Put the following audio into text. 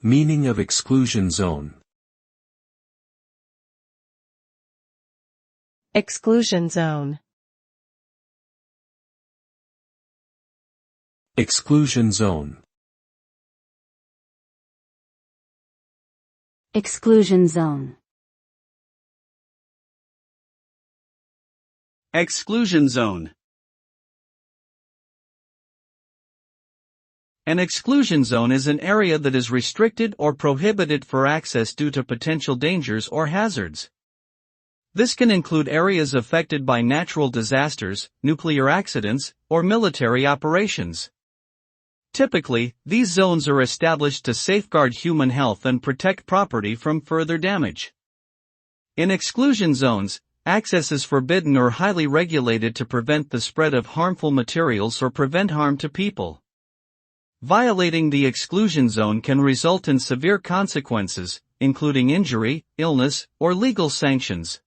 Meaning of exclusion zone. Exclusion zone. Exclusion zone. Exclusion zone. Exclusion zone. An exclusion zone is an area that is restricted or prohibited for access due to potential dangers or hazards. This can include areas affected by natural disasters, nuclear accidents, or military operations. Typically, these zones are established to safeguard human health and protect property from further damage. In exclusion zones, access is forbidden or highly regulated to prevent the spread of harmful materials or prevent harm to people. Violating the exclusion zone can result in severe consequences, including injury, illness, or legal sanctions.